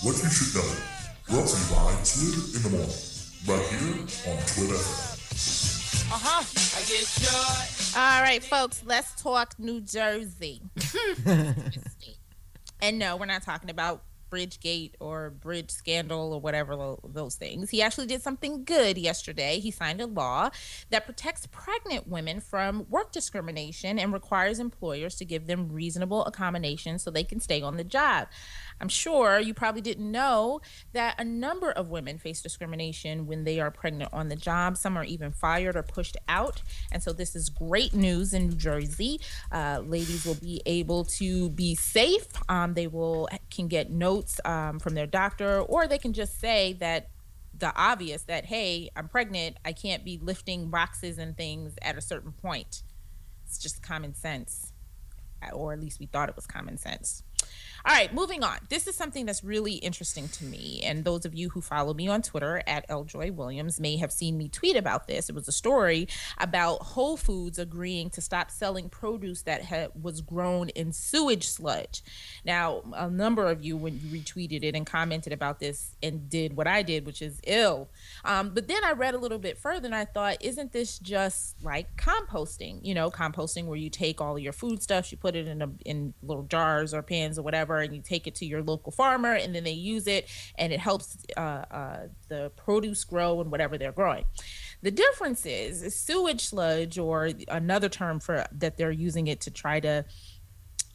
What you should know. Brought to you by TWiB in the morning. Right here on TWiB FM. I get joy. All right, folks, let's talk New Jersey. And no, we're not talking about Bridgegate or Bridge Scandal or whatever those things. He actually did something good yesterday. He signed a law that protects pregnant women from work discrimination and requires employers to give them reasonable accommodations so they can stay on the job. I'm sure you probably didn't know that a number of women face discrimination when they are pregnant on the job. Some are even fired or pushed out. And so this is great news in New Jersey. Ladies will be able to be safe. They can get notes from their doctor, or they can just say that the obvious that, hey, I'm pregnant. I can't be lifting boxes and things at a certain point. It's just common sense, or at least we thought it was common sense. All right, moving on. This is something that's really interesting to me. And those of you who follow me on Twitter at LJoyWilliams may have seen me tweet about this. It was a story about Whole Foods agreeing to stop selling produce that was grown in sewage sludge. Now, a number of you, when you retweeted it and commented about this and did what I did, which is ill. But then I read a little bit further and I thought, isn't this just like composting? You know, composting where you take all of your foodstuffs, you put it in little jars or pans or whatever, and you take it to your local farmer and then they use it and it helps the produce grow and whatever they're growing. The difference is sewage sludge, or another term for that they're using it to try to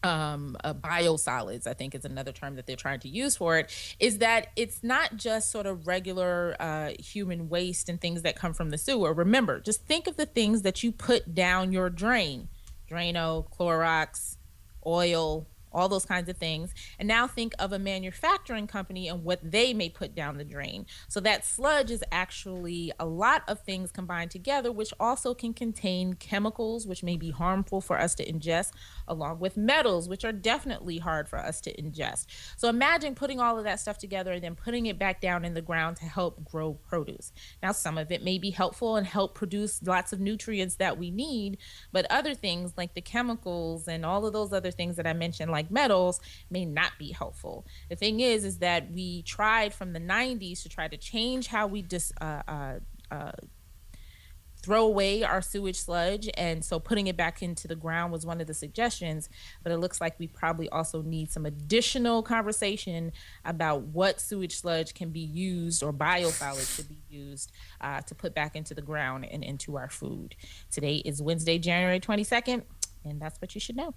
biosolids, I think is another term that they're trying to use for it, is that it's not just sort of regular human waste and things that come from the sewer. Remember, just think of the things that you put down your drain. Drano, Clorox, oil, all those kinds of things. And now think of a manufacturing company and what they may put down the drain. So that sludge is actually a lot of things combined together, which also can contain chemicals, which may be harmful for us to ingest, along with metals, which are definitely hard for us to ingest. So imagine putting all of that stuff together and then putting it back down in the ground to help grow produce. Now, some of it may be helpful and help produce lots of nutrients that we need, but other things like the chemicals and all of those other things that I mentioned, like metals, may not be helpful. The thing is that we tried from the 90s to try to change how we throw away our sewage sludge, and so putting it back into the ground was one of the suggestions. But it looks like we probably also need some additional conversation about what sewage sludge can be used, or biosolids should be used to put back into the ground and into our food. Today is Wednesday, January 22nd, and that's what you should know.